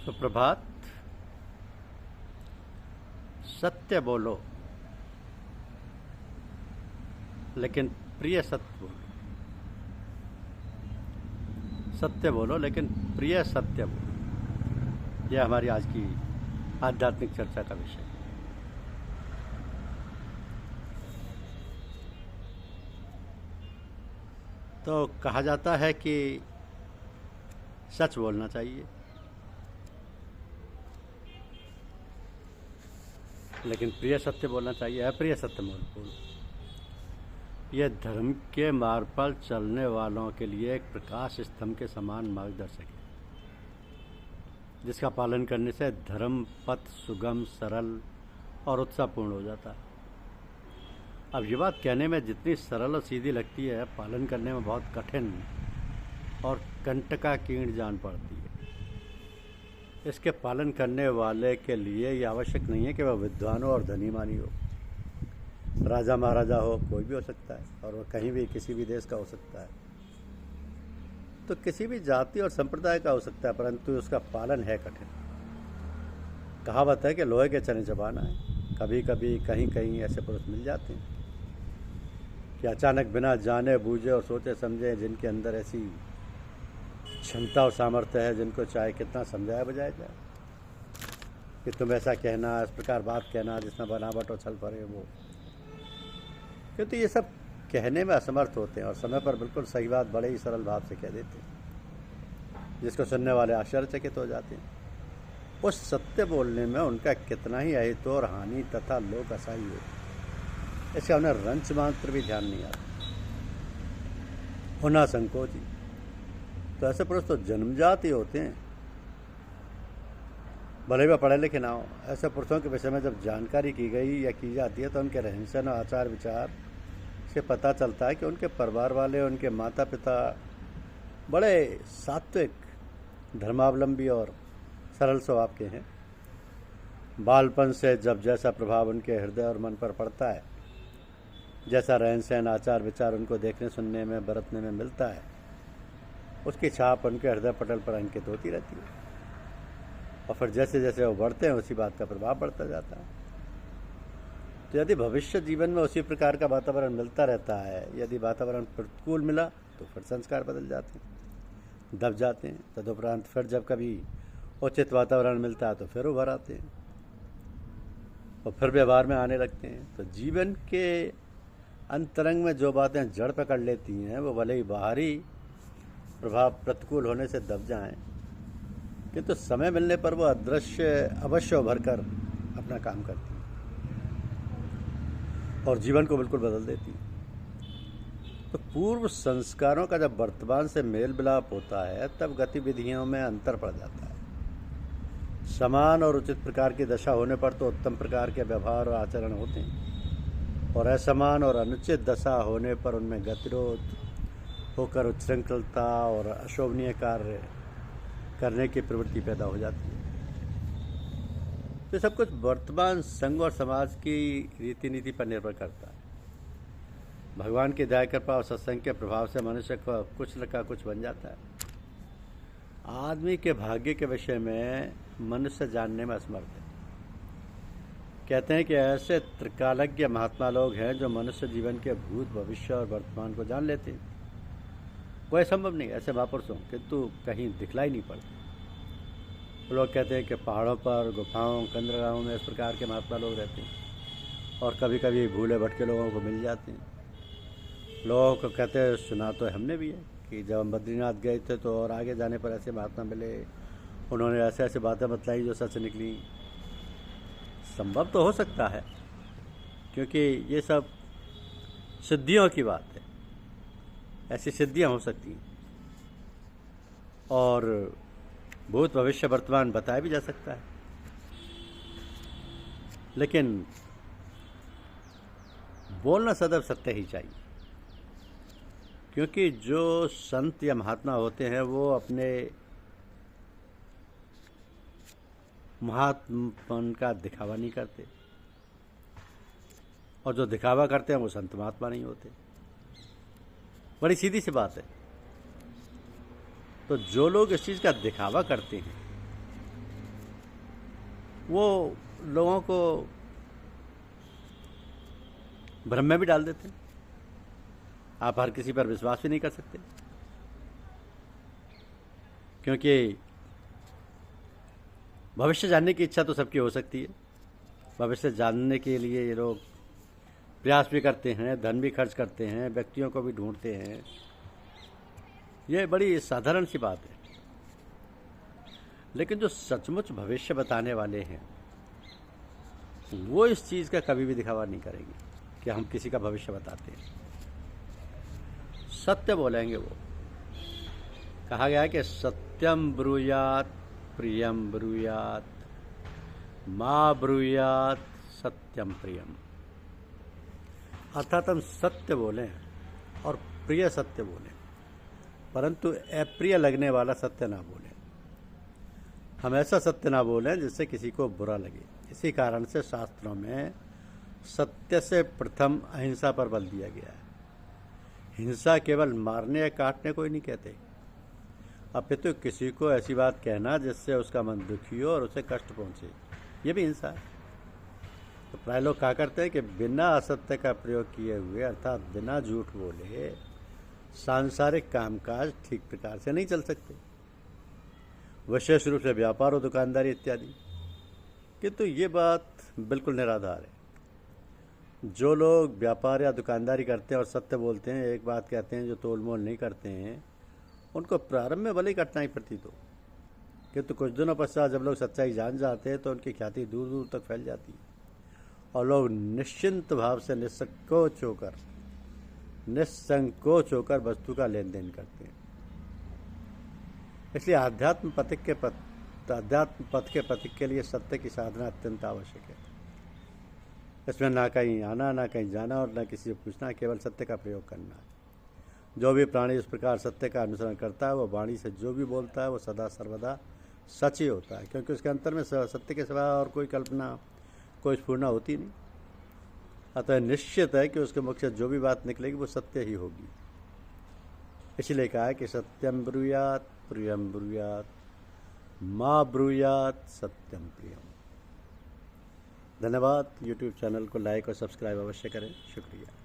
सुप्रभात। सत्य बोलो लेकिन प्रिय सत्य बोलो। सत्य बोलो लेकिन प्रिय सत्य बोलो। यह हमारी आज की आध्यात्मिक चर्चा का विषय है। तो कहा जाता है कि सच बोलना चाहिए, लेकिन प्रिय सत्य बोलना चाहिए। अप्रिय सत्य मत बोलो। यह धर्म के मार्ग पर चलने वालों के लिए एक प्रकाश स्तंभ के समान मार्गदर्शक है, जिसका पालन करने से धर्म पथ सुगम, सरल और उत्साहपूर्ण हो जाता है। अब ये बात कहने में जितनी सरल और सीधी लगती है, पालन करने में बहुत कठिन और कंटकाकीर्ण जान पड़ती है। इसके पालन करने वाले के लिए ये आवश्यक नहीं है कि वह विद्वान हो और धनीमानी हो, राजा महाराजा हो, कोई भी हो सकता है, और वह कहीं भी किसी भी देश का हो सकता है, तो किसी भी जाति और संप्रदाय का हो सकता है, परंतु उसका पालन है कठिन। कहावत है कि लोहे के चने चबाना है। कभी कभी कहीं कहीं ऐसे पुरुष मिल जाते हैं कि अचानक बिना जाने बूझे और सोचे समझे, जिनके अंदर ऐसी क्षमता और सामर्थ्य है, जिनको चाहे कितना समझाया बजाया जाए कि तुम ऐसा कहना, इस प्रकार बात कहना जिसमें बनावट और छल भरे वो, क्योंकि ये सब कहने में असमर्थ होते हैं और समय पर बिल्कुल सही बात बड़े ही सरल भाव से कह देते हैं, जिसको सुनने वाले आश्चर्यचकित हो जाते हैं। उस सत्य बोलने में उनका कितना ही अहित और हानि तथा लोक असाई हो, इसका उन्हें रंच मात्र भी ध्यान नहीं आता। होना संकोची, तो ऐसे पुरुष तो जन्मजात ही होते हैं, भले वह पढ़े लिखे ना हो। ऐसे पुरुषों के विषय में जब जानकारी की गई या की जाती है, तो उनके रहन सहन और आचार विचार से पता चलता है कि उनके परिवार वाले, उनके माता पिता बड़े सात्विक, धर्मावलंबी और सरल स्वभाव के हैं। बालपन से जब जैसा प्रभाव उनके हृदय और मन पर पड़ता है, जैसा रहन सहन, आचार विचार उनको देखने, सुनने में, बरतने में मिलता है, उसकी छाप उनके हृदय पटल पर अंकित होती रहती है। और फिर जैसे जैसे वो बढ़ते हैं, उसी बात का प्रभाव बढ़ता जाता है। तो यदि भविष्य जीवन में उसी प्रकार का वातावरण मिलता रहता है, यदि वातावरण प्रतिकूल मिला तो फिर संस्कार बदल जाते हैं, दब जाते हैं। तदुपरांत फिर जब कभी उचित वातावरण मिलता है तो फिर उभर आते हैं और फिर व्यवहार में आने लगते हैं। तो जीवन के अंतरंग में जो बातें जड़ पकड़ लेती हैं, वो भले ही बाहरी प्रभाव प्रतिकूल होने से दब जाएं, किंतु समय मिलने पर वो अदृश्य अवश्य उभर कर अपना काम करती है और जीवन को बिल्कुल बदल देती है। तो पूर्व संस्कारों का जब वर्तमान से मेल मिलाप होता है, तब गतिविधियों में अंतर पड़ जाता है। समान और उचित प्रकार की दशा होने पर तो उत्तम प्रकार के व्यवहार और आचरण होते हैं, और असमान और अनुचित दशा होने पर उनमें गतिरोध होकर उच्छृंखलता और अशोभनीय कार्य करने की प्रवृत्ति पैदा हो जाती है। तो सब कुछ वर्तमान संघ और समाज की रीति नीति पर निर्भर करता है। भगवान की दया कृपा और सत्संग के प्रभाव से मनुष्य को कुछ न कुछ बन जाता है। आदमी के भाग्य के विषय में मनुष्य जानने में असमर्थ है। कहते हैं कि ऐसे त्रिकालज्ञ महात्मा लोग हैं जो मनुष्य जीवन के भूत, भविष्य और वर्तमान को जान लेते हैं। कोई संभव नहीं ऐसे महापुरुषों, किंतु कहीं दिखलाई नहीं पड़ते। लोग कहते हैं कि पहाड़ों पर, गुफाओं, कंदरगाहों में इस प्रकार के महात्मा लोग रहते हैं, और कभी कभी भूले भटके लोगों को मिल जाते हैं। लोगों को कहते हैं, सुना तो हमने भी है कि जब हम बद्रीनाथ गए थे तो और आगे जाने पर ऐसे महात्मा मिले, उन्होंने ऐसे ऐसे बातें बतलाई जो सच निकली। संभव तो हो सकता है, क्योंकि ये सब सिद्धियों की बात है, ऐसी सिद्धियां हो सकती हैं, और भूत, भविष्य, वर्तमान बताया भी जा सकता है। लेकिन बोलना सदैव सत्य ही चाहिए, क्योंकि जो संत या महात्मा होते हैं वो अपने महात्मपन का दिखावा नहीं करते, और जो दिखावा करते हैं वो संत महात्मा नहीं होते। बड़ी सीधी सी बात है। तो जो लोग इस चीज़ का दिखावा करते हैं वो लोगों को भ्रम में भी डाल देते हैं। आप हर किसी पर विश्वास भी नहीं कर सकते, क्योंकि भविष्य जानने की इच्छा तो सबकी हो सकती है। भविष्य जानने के लिए ये लोग प्रयास भी करते हैं, धन भी खर्च करते हैं, व्यक्तियों को भी ढूंढते हैं। ये बड़ी साधारण सी बात है। लेकिन जो सचमुच भविष्य बताने वाले हैं वो इस चीज़ का कभी भी दिखावा नहीं करेंगे कि हम किसी का भविष्य बताते हैं। सत्य बोलेंगे वो। कहा गया है कि सत्यम ब्रूयात प्रियम ब्रूयात माँ ब्रूयात सत्यम प्रियम। अर्थात हम सत्य बोलें और प्रिय सत्य बोलें, परंतु अप्रिय लगने वाला सत्य ना बोलें। हम ऐसा सत्य ना बोलें जिससे किसी को बुरा लगे। इसी कारण से शास्त्रों में सत्य से प्रथम अहिंसा पर बल दिया गया है। हिंसा केवल मारने या काटने को ही नहीं कहते, अपितु किसी को ऐसी बात कहना जिससे उसका मन दुखी हो और उसे कष्ट पहुंचे, ये भी हिंसा है। तो प्राय लोग क्या करते हैं कि बिना असत्य का प्रयोग किए हुए, अर्थात बिना झूठ बोले, सांसारिक कामकाज ठीक प्रकार से नहीं चल सकते, विशेष रूप से व्यापार और दुकानदारी इत्यादि। किंतु ये बात बिल्कुल निराधार है। जो लोग व्यापार या दुकानदारी करते हैं और सत्य बोलते हैं, एक बात कहते हैं, जो तोल मोल नहीं करते हैं, उनको प्रारंभ में भले ही कठिनाई प्रतीत हो, किंतु कुछ दिनों पश्चात जब लोग सच्चाई जान जाते हैं तो उनकी ख्याति दूर दूर तक फैल जाती है और लोग निश्चिंत भाव से निस्संकोच होकर वस्तु का लेन देन करते हैं। इसलिए अध्यात्म पथ के पथिक के लिए सत्य की साधना अत्यंत आवश्यक है। इसमें ना कहीं आना, ना कहीं जाना और ना किसी से पूछना, केवल सत्य का प्रयोग करना है। जो भी प्राणी इस प्रकार सत्य का अनुसरण करता है, वो वाणी से जो भी बोलता है वो सदा सर्वदा सच ही होता है, क्योंकि उसके अंतर में सत्य के सिवा और कोई कल्पना, कोई स्फुरना होती नहीं। अतः निश्चित है कि उसके मुख से जो भी बात निकलेगी वो सत्य ही होगी। इसलिए कहा है कि सत्यम ब्रूयात प्रियम ब्रूयात माँ ब्रूयात सत्यम प्रियम। धन्यवाद। यूट्यूब चैनल को लाइक और सब्सक्राइब अवश्य करें। शुक्रिया।